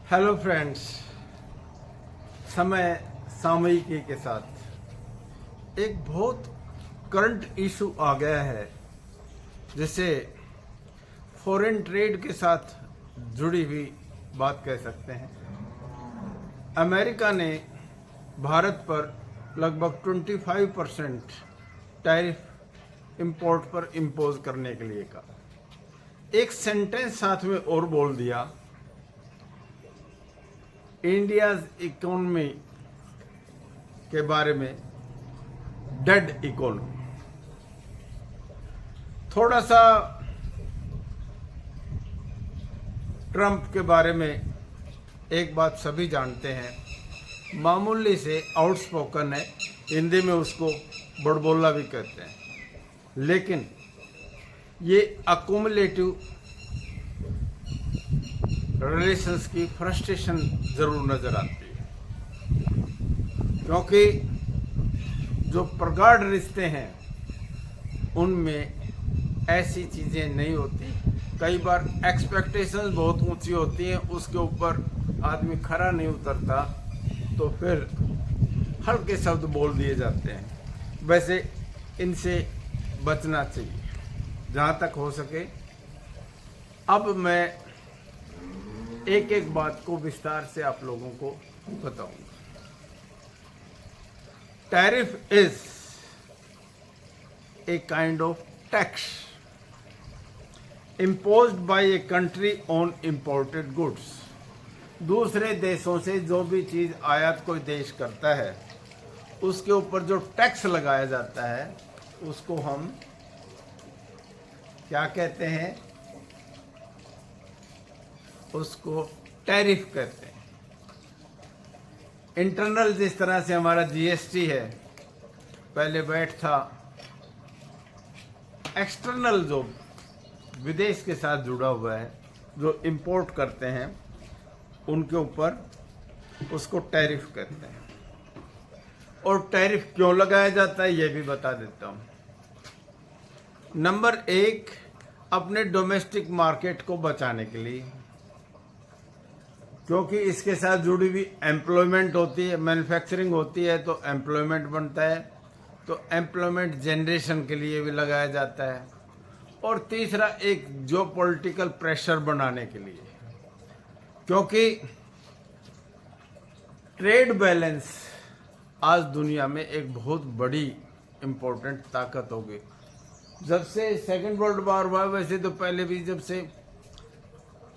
Hello friends, समय सामयिकी के साथ एक बहुत करंट इशू आ गया है जिसे फॉरेन ट्रेड के साथ जुड़ी हुई बात कह सकते हैं। अमेरिका ने भारत पर लगभग 25% टैरिफ इंपोर्ट पर इम्पोज करने के लिए कहा। एक सेंटेंस साथ में और बोल दिया, इंडियाज इकोनॉमी के बारे में, डेड इकोनॉमी। थोड़ा सा ट्रंप के बारे में एक बात सभी जानते हैं, मामूली से आउटस्पोकन है, हिंदी में उसको बड़बोला भी कहते हैं, लेकिन ये अकोमुलेटिव रिलेशंस की फ्रस्ट्रेशन जरूर नजर आती है, क्योंकि जो प्रगाढ़ रिश्ते हैं उनमें ऐसी चीज़ें नहीं होती। कई बार एक्सपेक्टेशंस बहुत ऊंची होती हैं, उसके ऊपर आदमी खरा नहीं उतरता तो फिर हल्के शब्द बोल दिए जाते हैं। वैसे इनसे बचना चाहिए जहाँ तक हो सके। अब मैं एक एक बात को विस्तार से आप लोगों को बताऊंगा। Tariff is a kind of tax imposed by a country on imported goods। दूसरे देशों से जो भी चीज आयात कोई देश करता है उसके ऊपर जो टैक्स लगाया जाता है उसको हम क्या कहते हैं? उसको टैरिफ कहते हैं। इंटरनल जिस तरह से हमारा जीएसटी है, पहले वैट था, एक्सटर्नल जो विदेश के साथ जुड़ा हुआ है, जो इंपोर्ट करते हैं उनके ऊपर उसको टैरिफ कहते हैं। और टैरिफ क्यों लगाया जाता है ये भी बता देता हूं। नंबर एक, अपने डोमेस्टिक मार्केट को बचाने के लिए, क्योंकि इसके साथ जुड़ी हुई एम्प्लॉयमेंट होती है, मैन्युफैक्चरिंग होती है तो एम्प्लॉयमेंट बनता है, तो एम्प्लॉयमेंट जनरेशन के लिए भी लगाया जाता है। और तीसरा, एक जो पॉलिटिकल प्रेशर बनाने के लिए, क्योंकि ट्रेड बैलेंस आज दुनिया में एक बहुत बड़ी इंपॉर्टेंट ताकत हो गई। जब से सेकेंड वर्ल्ड वॉर हुआ, वैसे तो पहले भी जब से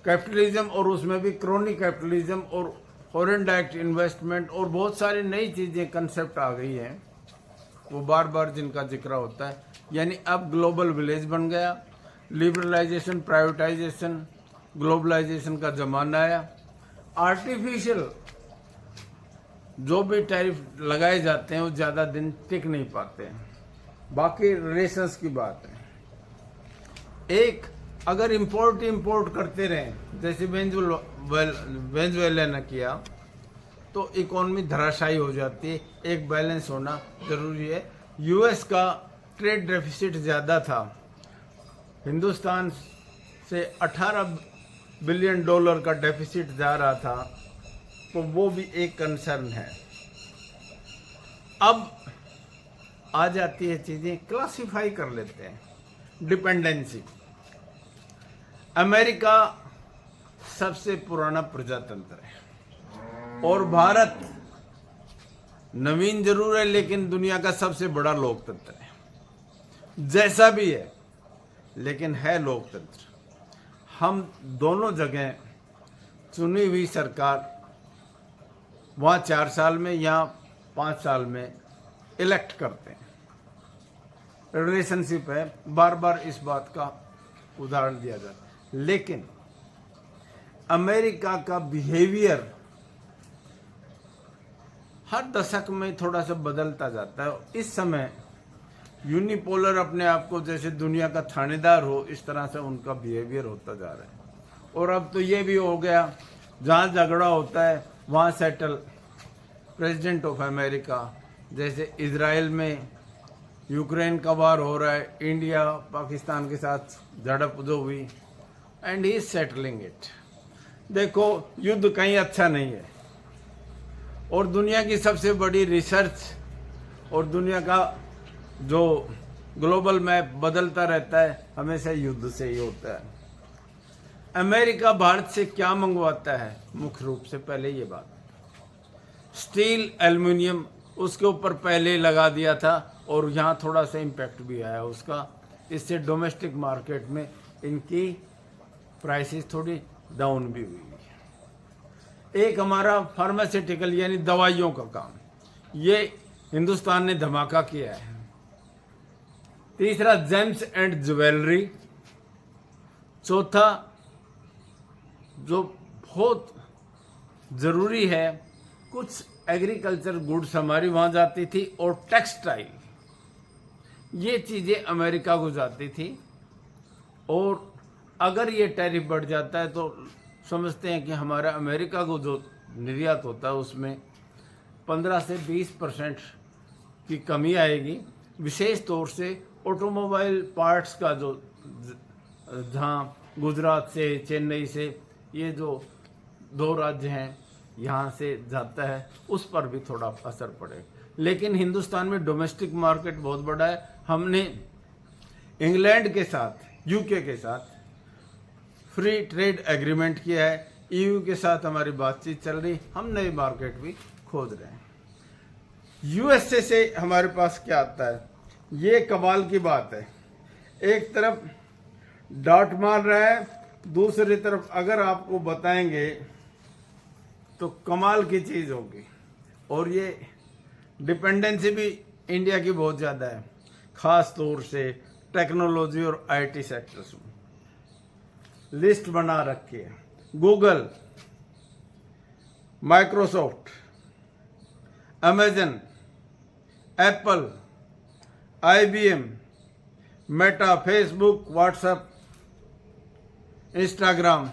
कैपिटलिज्म, और उसमें भी क्रोनी कैपिटलिज्म और फॉरेन डायरेक्ट इन्वेस्टमेंट और बहुत सारी नई चीज़ें कंसेप्ट आ गई हैं, वो बार बार जिनका जिक्र होता है। यानी अब ग्लोबल विलेज बन गया, लिबरलाइजेशन, प्राइवेटाइजेशन, ग्लोबलाइजेशन का जमाना आया। आर्टिफिशियल जो भी टैरिफ लगाए जाते हैं वो ज़्यादा दिन टिक नहीं पाते हैं। बाकी रिलेशंस की बात है। एक, अगर इंपोर्ट करते रहें जैसे वेनेजुएला ने किया तो इकोनॉमी धराशायी हो जाती है। एक बैलेंस होना जरूरी है। यूएस का ट्रेड डेफिसिट ज़्यादा था, हिंदुस्तान से 18 बिलियन डॉलर का डेफिसिट जा रहा था, तो वो भी एक कंसर्न है। अब आ जाती है चीज़ें, क्लासिफाई कर लेते हैं। डिपेंडेंसी, अमेरिका सबसे पुराना प्रजातंत्र है और भारत नवीन जरूर है लेकिन दुनिया का सबसे बड़ा लोकतंत्र है। जैसा भी है लेकिन है लोकतंत्र। हम दोनों जगह चुनी हुई सरकार वहाँ 4 साल में या 5 साल में इलेक्ट करते हैं। रिलेशनशिप है, बार बार इस बात का उदाहरण दिया जाता है। लेकिन अमेरिका का बिहेवियर हर दशक में थोड़ा सा बदलता जाता है। इस समय यूनिपोलर, अपने आप को जैसे दुनिया का थानेदार हो, इस तरह से उनका बिहेवियर होता जा रहा है। और अब तो ये भी हो गया, जहाँ झगड़ा होता है वहाँ सेटल प्रेसिडेंट ऑफ अमेरिका। जैसे इजराइल में यूक्रेन का वार हो रहा है, इंडिया पाकिस्तान के साथ झड़प जो हुई, and he is settling it. देखो युद्ध कहीं अच्छा नहीं है, और दुनिया की सबसे बड़ी रिसर्च और दुनिया का जो ग्लोबल मैप बदलता रहता है, हमेशा युद्ध से ही होता है। अमेरिका भारत से क्या मंगवाता है? मुख्य रूप से पहले ये बात, स्टील, एल्युमिनियम उसके ऊपर पहले लगा दिया था, और यहाँ थोड़ा सा इम्पैक्ट भी आया उसका। इससे डोमेस्टिक मार्केट में इनकी प्राइसेस थोड़ी डाउन भी हुई। एक हमारा फार्मास्यूटिकल यानी दवाइयों का काम, ये हिंदुस्तान ने धमाका किया है। तीसरा जेम्स एंड ज्वेलरी। चौथा जो बहुत जरूरी है, कुछ एग्रीकल्चर गुड्स हमारी वहां जाती थी, और टेक्सटाइल, ये चीजें अमेरिका को जाती थी। और अगर ये टैरिफ बढ़ जाता है तो समझते हैं कि हमारा अमेरिका को जो निर्यात होता है उसमें 15 से 20% की कमी आएगी। विशेष तौर से ऑटोमोबाइल पार्ट्स का जो जहाँ गुजरात से, चेन्नई से, ये जो 2 राज्य हैं यहाँ से जाता है, उस पर भी थोड़ा असर पड़ेगा। लेकिन हिंदुस्तान में डोमेस्टिक मार्केट बहुत बड़ा है। हमने इंग्लैंड के साथ, यूके के साथ फ्री ट्रेड एग्रीमेंट किया है, ईयू के साथ हमारी बातचीत चल रही, हम नई मार्केट भी खोज रहे हैं। यूएसए से हमारे पास क्या आता है, ये कमाल की बात है। एक तरफ डांट मार रहा है, दूसरी तरफ अगर आपको बताएंगे तो कमाल की चीज होगी। और ये डिपेंडेंसी भी इंडिया की बहुत ज़्यादा है, खास तौर से टेक्नोलॉजी और आईटी सेक्टर्स में। लिस्ट बना रखी है, Google, Microsoft, Amazon, Apple, IBM, Meta, Facebook, WhatsApp, Instagram,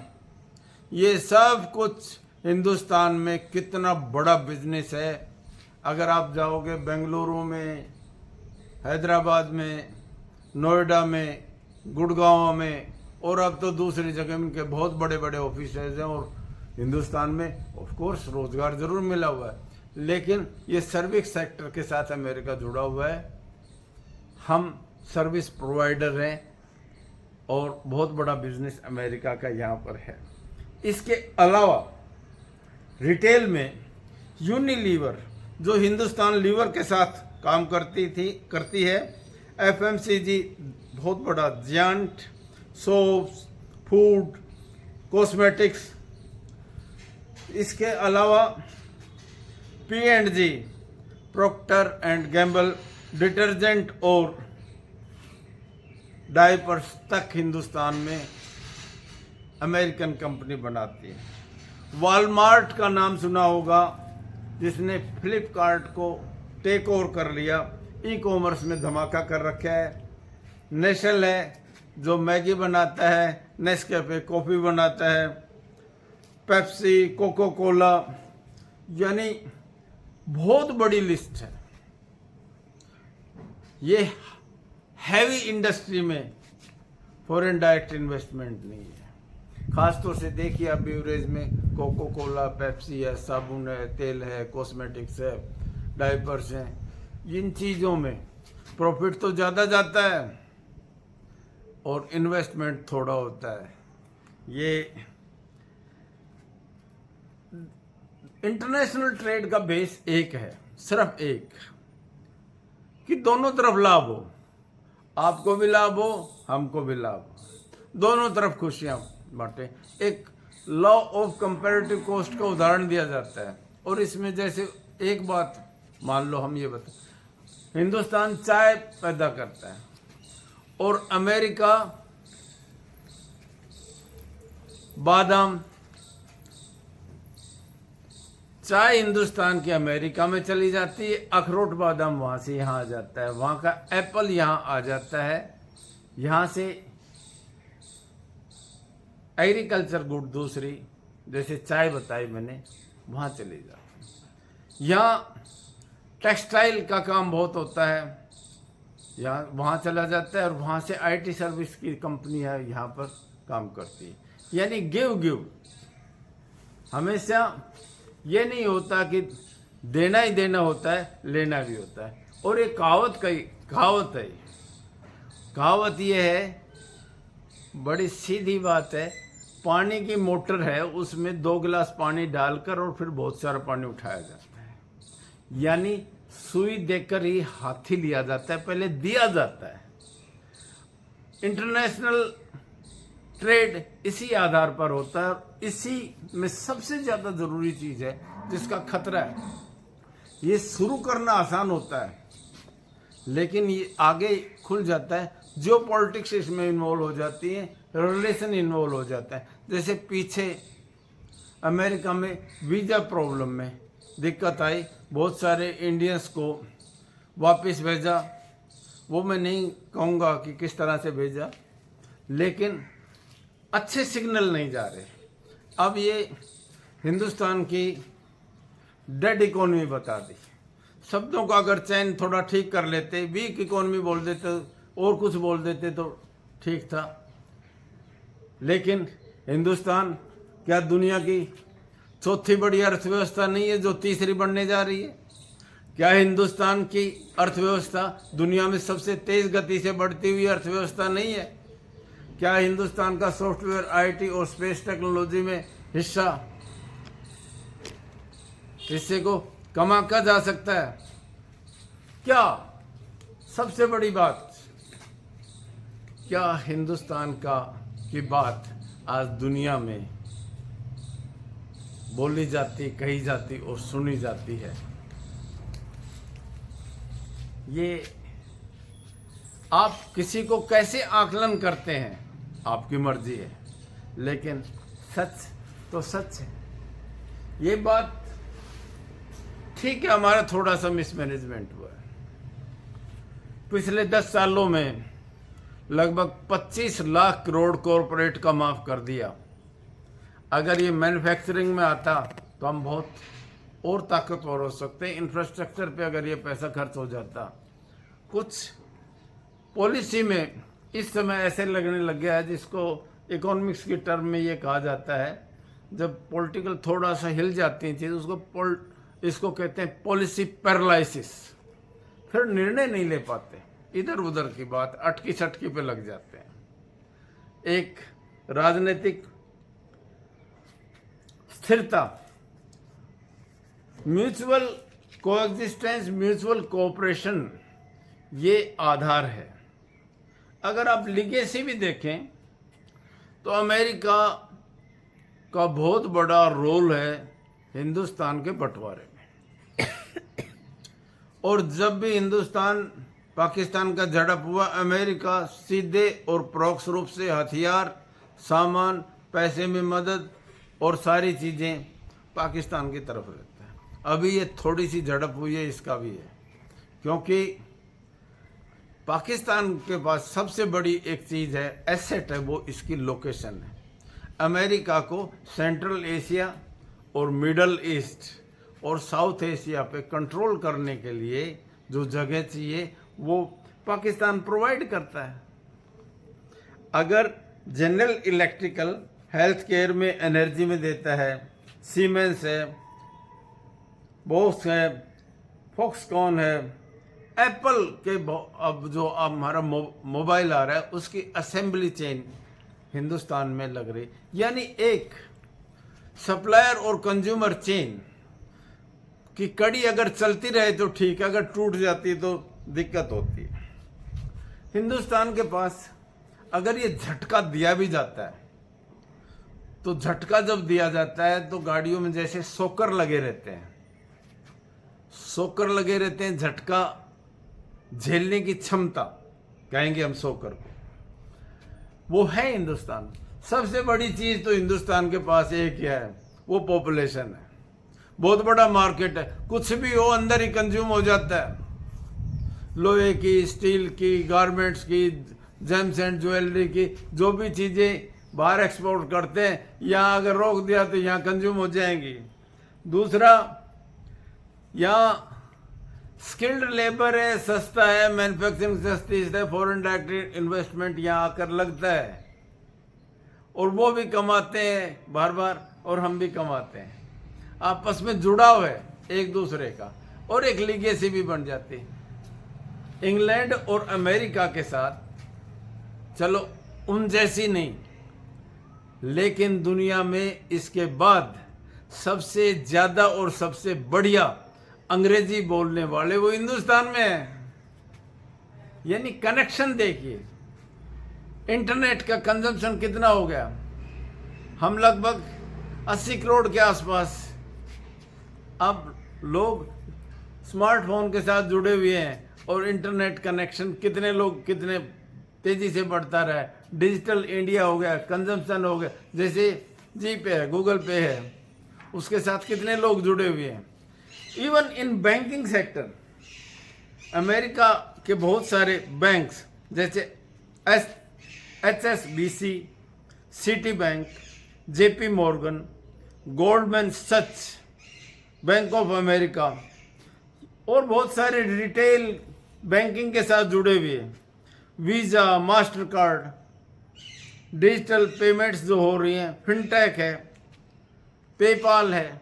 ये सब कुछ हिंदुस्तान में कितना बड़ा बिजनेस है। अगर आप जाओगे बेंगलुरु में, हैदराबाद में, नोएडा में, गुड़गांव में, और अब तो दूसरी जगह में इनके बहुत बड़े बड़े ऑफिस हैं। और हिंदुस्तान में ऑफ कोर्स रोजगार जरूर मिला हुआ है, लेकिन ये सर्विस सेक्टर के साथ अमेरिका जुड़ा हुआ है। हम सर्विस प्रोवाइडर हैं और बहुत बड़ा बिजनेस अमेरिका का यहाँ पर है। इसके अलावा रिटेल में यूनिलीवर, जो हिंदुस्तान लीवर के साथ काम करती है, एफएमसीजी बहुत बड़ा, जियांट, सोप्स, फूड, कॉस्मेटिक्स। इसके अलावा P&G, Procter and Gamble, detergent और डायपर्स तक हिंदुस्तान में अमेरिकन कंपनी बनाती है। वॉलमार्ट का नाम सुना होगा, जिसने फ्लिपकार्ट को टेक ओवर कर लिया, ई कॉमर्स में धमाका कर रखा है। नेस्ले है जो मैगी बनाता है, नेस्कैफे कॉफ़ी बनाता है, पेप्सी, कोको कोला, यानी बहुत बड़ी लिस्ट है। ये हैवी इंडस्ट्री में फॉरेन डायरेक्ट इन्वेस्टमेंट नहीं है। खासतौर से देखिए आप बेवरेज में कोको कोला, पेप्सी है, साबुन है, तेल है, कॉस्मेटिक्स है, डायपर्स हैं, इन चीज़ों में प्रॉफिट तो ज़्यादा जाता है और इन्वेस्टमेंट थोड़ा होता है। ये इंटरनेशनल ट्रेड का बेस एक है, सिर्फ एक, कि दोनों तरफ लाभ हो, आपको भी लाभ हो, हमको भी लाभ हो, दोनों तरफ खुशियां बांटे। एक लॉ ऑफ कंपैरेटिव कॉस्ट का उदाहरण दिया जाता है, और इसमें जैसे एक बात मान लो, हम ये बता, हिंदुस्तान चाय पैदा करता है और अमेरिका बादाम। चाय हिंदुस्तान की अमेरिका में चली जाती है, अखरोट बादाम वहां से यहाँ आ जाता है, वहां का एप्पल यहाँ आ जाता है, यहाँ से एग्रीकल्चर गुड दूसरी जैसे चाय बताई मैंने वहाँ चली जाती है। यहाँ टेक्सटाइल का काम बहुत होता है, यहाँ वहाँ चला जाता है, और वहाँ से आईटी सर्विस की कंपनी है यहाँ पर काम करती है। यानी गिव हमेशा ये नहीं होता कि देना ही देना होता है, लेना भी होता है। और एक कहावत है, कहावत ये है, बड़ी सीधी बात है, पानी की मोटर है, उसमें 2 गिलास पानी डालकर और फिर बहुत सारा पानी उठाया जाता है। यानी सुई देकर ही हाथी लिया जाता है, पहले दिया जाता है। इंटरनेशनल ट्रेड इसी आधार पर होता है। इसी में सबसे ज्यादा जरूरी चीज है जिसका खतरा है। ये शुरू करना आसान होता है, लेकिन ये आगे खुल जाता है। जो पॉलिटिक्स इसमें इन्वॉल्व हो जाती है, रिलेशन इन्वॉल्व हो जाता है। जैसे पीछे अमेरिका में वीज़ा प्रॉब्लम में दिक्कत आई, बहुत सारे इंडियंस को वापस भेजा। वो मैं नहीं कहूँगा कि किस तरह से भेजा, लेकिन अच्छे सिग्नल नहीं जा रहे। अब ये हिंदुस्तान की डेड इकोनॉमी बता दी। शब्दों का अगर चयन थोड़ा ठीक कर लेते, वीक इकोनॉमी बोल देते और कुछ बोल देते तो ठीक था। लेकिन हिंदुस्तान क्या दुनिया की चौथी बड़ी अर्थव्यवस्था नहीं है जो तीसरी बनने जा रही है? क्या हिंदुस्तान की अर्थव्यवस्था दुनिया में सबसे तेज गति से बढ़ती हुई अर्थव्यवस्था नहीं है? क्या हिंदुस्तान का सॉफ्टवेयर, आईटी और स्पेस टेक्नोलॉजी में हिस्से को कमा कर जा सकता है? क्या सबसे बड़ी बात, क्या हिंदुस्तान की बात आज दुनिया में बोली जाती, कही जाती और सुनी जाती है? ये आप किसी को कैसे आकलन करते हैं, आपकी मर्जी है, लेकिन सच तो सच है। ये बात ठीक है, हमारा थोड़ा सा मिसमैनेजमेंट हुआ है। पिछले 10 सालों में लगभग 25 लाख करोड़ कॉरपोरेट का माफ कर दिया। अगर ये मैन्युफैक्चरिंग में आता तो हम बहुत और ताकतवर हो सकते हैं। इंफ्रास्ट्रक्चर पे अगर ये पैसा खर्च हो जाता। कुछ पॉलिसी में इस समय ऐसे लगने लग गया है, जिसको इकोनॉमिक्स की टर्म में ये कहा जाता है, जब पॉलिटिकल थोड़ा सा हिल जाती है चीज़, इसको कहते हैं पॉलिसी पैरालिसिस। फिर निर्णय नहीं ले पाते, इधर उधर की बात अटकी सटकी पे लग जाते हैं। एक राजनीतिक स्थिरता, म्यूचुअल कोएग्जिस्टेंस, म्यूचुअल कोऑपरेशन, ये आधार है। अगर आप लीगेसी भी देखें तो अमेरिका का बहुत बड़ा रोल है हिंदुस्तान के बंटवारे में। और जब भी हिंदुस्तान पाकिस्तान का झड़प हुआ, अमेरिका सीधे और परोक्ष रूप से हथियार, सामान, पैसे में मदद और सारी चीज़ें पाकिस्तान की तरफ रहता है। अभी ये थोड़ी सी झड़प हुई है, इसका भी है, क्योंकि पाकिस्तान के पास सबसे बड़ी एक चीज़ है, एसेट है, वो इसकी लोकेशन है। अमेरिका को सेंट्रल एशिया और मिडल ईस्ट और साउथ एशिया पे कंट्रोल करने के लिए जो जगह चाहिए वो पाकिस्तान प्रोवाइड करता है। अगर जनरल इलेक्ट्रिकल हेल्थ केयर में, एनर्जी में देता है, सीमेंस है, बोस है, फॉक्सकॉन है, एप्पल के अब जो हमारा मोबाइल आ रहा है उसकी असेंबली चेन हिंदुस्तान में लग रही। यानी एक सप्लायर और कंज्यूमर चेन की कड़ी अगर चलती रहे तो ठीक है, अगर टूट जाती है तो दिक्कत होती है। हिंदुस्तान के पास अगर ये झटका दिया भी जाता है तो झटका जब दिया जाता है तो गाड़ियों में जैसे सोकर लगे रहते हैं, सोकर लगे रहते हैं, झटका झेलने की क्षमता कहेंगे हम सोकर को, वो है हिंदुस्तान। सबसे बड़ी चीज तो हिंदुस्तान के पास एक ही है, वो पॉपुलेशन है। बहुत बड़ा मार्केट है, कुछ भी हो अंदर ही कंज्यूम हो जाता है। लोहे की, स्टील की, गारमेंट्स की, जेम्स एंड ज्वेलरी की, जो भी चीजें बाहर एक्सपोर्ट करते हैं, यहाँ अगर रोक दिया तो यहाँ कंज्यूम हो जाएंगी। दूसरा, यहाँ स्किल्ड लेबर है, सस्ता है, मैन्युफैक्चरिंग सस्ती है, फॉरेन डायरेक्ट इन्वेस्टमेंट यहाँ आकर लगता है। और वो भी कमाते हैं बार बार और हम भी कमाते हैं। आपस में जुड़ाव है एक दूसरे का और एक लीगेसी भी बन जाती है। इंग्लैंड और अमेरिका के साथ चलो उन जैसी नहीं, लेकिन दुनिया में इसके बाद सबसे ज्यादा और सबसे बढ़िया अंग्रेजी बोलने वाले वो हिंदुस्तान में है। यानी कनेक्शन देखिए, इंटरनेट का कंजम्पशन कितना हो गया। हम लगभग 80 करोड़ के आसपास अब लोग स्मार्टफोन के साथ जुड़े हुए हैं और इंटरनेट कनेक्शन कितने लोग कितने तेजी से बढ़ता रहा है। डिजिटल इंडिया हो गया, कंजम्पशन हो गया, जैसे जी पे है, गूगल पे है, उसके साथ कितने लोग जुड़े हुए हैं। Even in banking sector America के बहुत सारे बैंक्स जैसे HSBC, city bank, JP Morgan, Goldman such, bank of America और बहुत सारे रिटेल बैंकिंग के साथ जुड़े हुए हैं। Visa, master card, digital payments जो हो रही हैं, फिनटेक है, पेपाल है।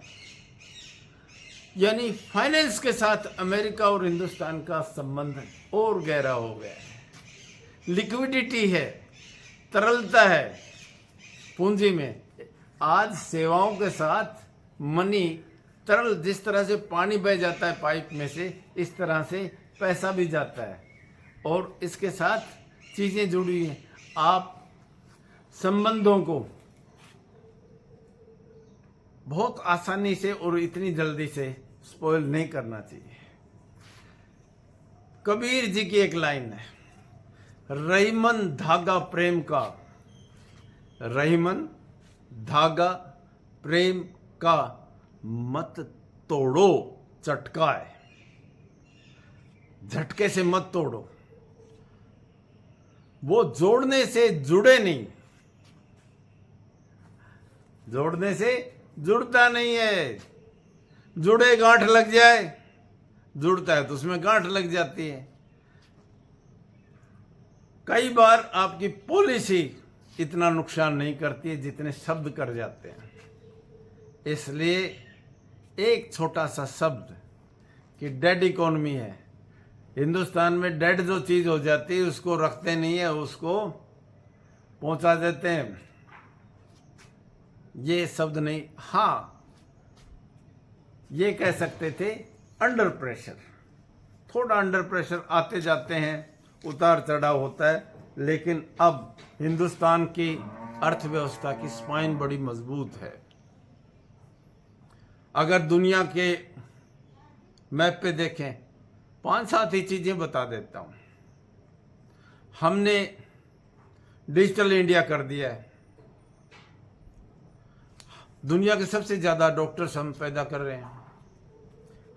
यानी फाइनेंस के साथ अमेरिका और हिंदुस्तान का संबंध और गहरा हो गया है। लिक्विडिटी है, तरलता है पूंजी में। आज सेवाओं के साथ मनी तरल, जिस तरह से पानी बह जाता है पाइप में से, इस तरह से पैसा भी जाता है और इसके साथ चीज़ें जुड़ी हैं। आप संबंधों को बहुत आसानी से और इतनी जल्दी से स्पॉइल नहीं करना चाहिए। कबीर जी की एक लाइन है, रहीमन धागा प्रेम का, रहीमन धागा प्रेम का मत तोड़ो चटका है। झटके से मत तोड़ो, वो जोड़ने से जुड़े नहीं, जोड़ने से जुड़ता नहीं है। जुड़े गांठ लग जाए, जुड़ता है तो उसमें गांठ लग जाती है। कई बार आपकी पॉलिसी इतना नुकसान नहीं करती है जितने शब्द कर जाते हैं। इसलिए एक छोटा सा शब्द कि डेड इकोनॉमी है, हिंदुस्तान में डेड जो चीज हो जाती है उसको रखते नहीं है, उसको पहुंचा देते हैं। ये शब्द नहीं, हाँ ये कह सकते थे अंडर प्रेशर। थोड़ा अंडर प्रेशर आते जाते हैं, उतार चढ़ाव होता है, लेकिन अब हिंदुस्तान की अर्थव्यवस्था की स्पाइन बड़ी मजबूत है। अगर दुनिया के मैप पे देखें, 5-7 ही चीजें बता देता हूं। हमने डिजिटल इंडिया कर दिया है, दुनिया के सबसे ज्यादा डॉक्टर्स हम पैदा कर रहे हैं,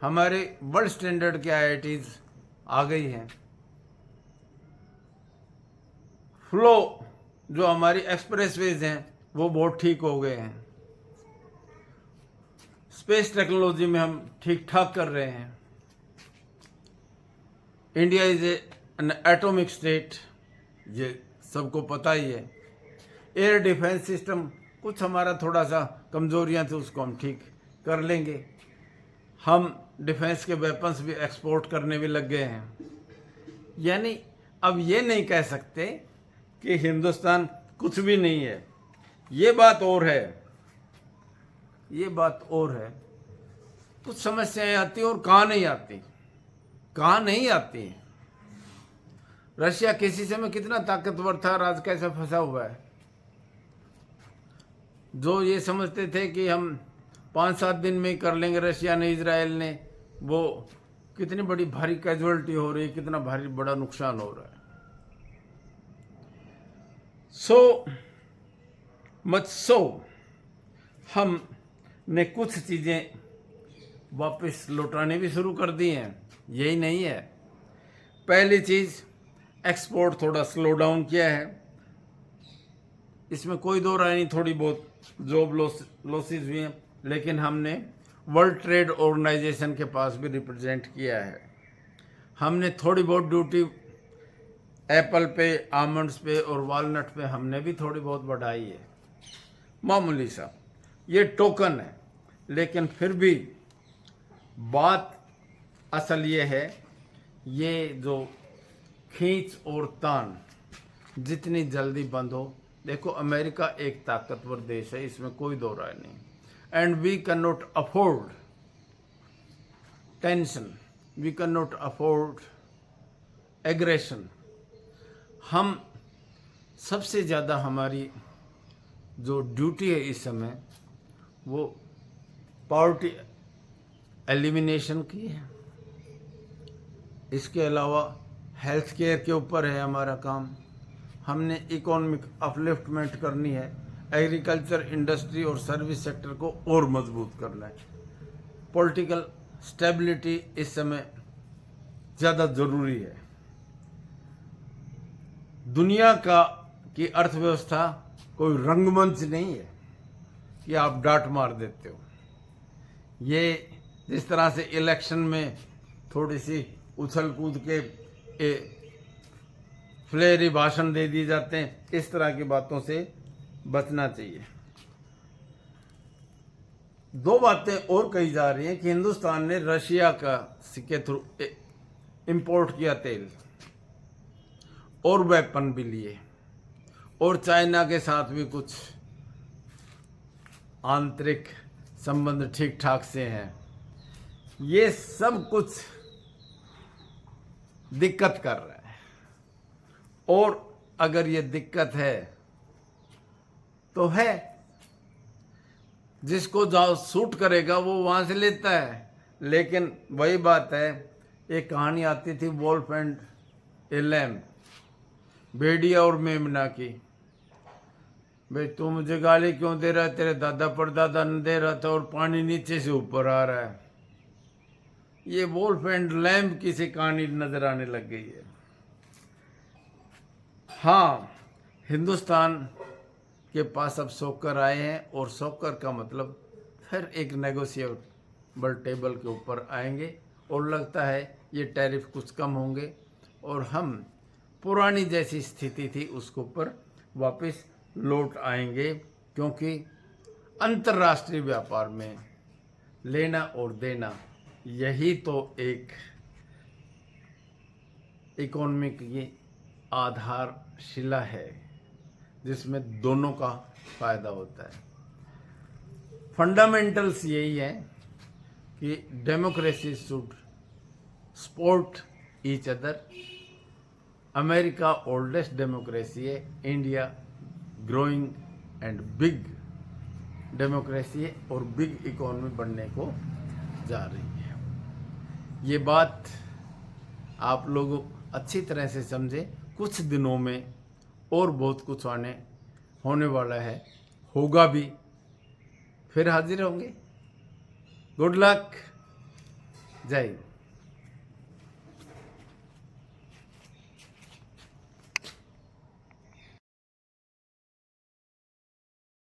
हमारे वर्ल्ड स्टैंडर्ड के IITs आ गई हैं। फ्लो जो हमारी एक्सप्रेसवेज हैं वो बहुत ठीक हो गए हैं। स्पेस टेक्नोलॉजी में हम ठीक ठाक कर रहे हैं। India is an atomic state, ये सबको पता ही है। एयर डिफेंस सिस्टम कुछ हमारा थोड़ा सा कमजोरियां थी, उसको हम ठीक कर लेंगे। हम डिफेंस के वेपन्स भी एक्सपोर्ट करने भी लग गए हैं। यानी अब ये नहीं कह सकते कि हिंदुस्तान कुछ भी नहीं है। ये बात और है, ये बात और है। कुछ समस्याएं आती और कहाँ नहीं आती, कहाँ नहीं आती। रशिया किसी समय कितना ताकतवर था और आज कैसे फंसा हुआ है। जो ये समझते थे कि हम 5-7 दिन में कर लेंगे, रशिया ने, इजराइल ने, वो कितनी बड़ी भारी कैजुअलिटी हो रही है, कितना भारी बड़ा नुकसान हो रहा है। सो मच सो हमने कुछ चीजें वापस लौटाने भी शुरू कर दी हैं। यही नहीं है, पहली चीज एक्सपोर्ट थोड़ा स्लो डाउन किया है, इसमें कोई दो राय नहीं। थोड़ी बहुत जॉब लॉसेस हुई हैं, लेकिन हमने वर्ल्ड ट्रेड ऑर्गेनाइजेशन के पास भी रिप्रेजेंट किया है। हमने थोड़ी बहुत ड्यूटी एप्पल पे, आमंड्स पे और वालनट पे हमने भी थोड़ी बहुत बढ़ाई है। मामूली सा, ये टोकन है। लेकिन फिर भी बात असल ये है, ये जो खींच और तान जितनी जल्दी बंद हो। देखो, अमेरिका एक ताकतवर देश है, इसमें कोई दो राय नहीं। And we can not afford tension, we can not afford aggression. हम सबसे ज़्यादा हमारी जो ड्यूटी है इस समय, वो पॉवर्टी एलिमिनेशन की है। इसके अलावा हेल्थ केयर के ऊपर है हमारा काम। हमने इकोनॉमिक अपलिफ्टमेंट करनी है, एग्रीकल्चर, इंडस्ट्री और सर्विस सेक्टर को और मजबूत करना है। पॉलिटिकल स्टेबिलिटी इस समय ज़्यादा ज़रूरी है। दुनिया की अर्थव्यवस्था कोई रंगमंच नहीं है कि आप डांट मार देते हो। ये जिस तरह से इलेक्शन में थोड़ी सी उछल कूद के फ्लेरी भाषण दे दिए जाते हैं, इस तरह की बातों से बचना चाहिए। दो बातें और कही जा रही हैं कि हिंदुस्तान ने रशिया का के थ्रू इंपोर्ट किया तेल और वेपन भी लिए, और चाइना के साथ भी कुछ आंतरिक संबंध ठीक ठाक से हैं। ये सब कुछ दिक्कत कर रहा है, और अगर ये दिक्कत है तो है, जिसको जहाँ सूट करेगा वो वहाँ से लेता है। लेकिन वही बात है, एक कहानी आती थी वोल्फ एंड ए लैम, भेड़िया और मेमना की। भाई, तू मुझे गाली क्यों दे रहा है? तेरे दादा परदादा ने दे रहा था, और पानी नीचे से ऊपर आ रहा है। ये वोल्फ एंड लैम की सी कहानी नजर आने लग गई है। हाँ, हिंदुस्तान के पास अब सोकर आए हैं, और सोकर का मतलब फिर एक नेगोशिएबल टेबल के ऊपर आएंगे, और लगता है ये टैरिफ कुछ कम होंगे, और हम पुरानी जैसी स्थिति थी उसके ऊपर वापस लौट आएंगे। क्योंकि अंतर्राष्ट्रीय व्यापार में लेना और देना, यही तो एक इकोनॉमी की आधारशिला है, जिसमें दोनों का फायदा होता है। फंडामेंटल्स यही है कि democracy should support each other. America oldest democracy है, India growing and big democracy है, और बिग इकोनॉमी बनने को जा रही है। ये बात आप लोग अच्छी तरह से समझे। कुछ दिनों में और बहुत कुछ होने वाला है, होगा भी, फिर हाजिर होंगे। गुड लक, जय हिंद।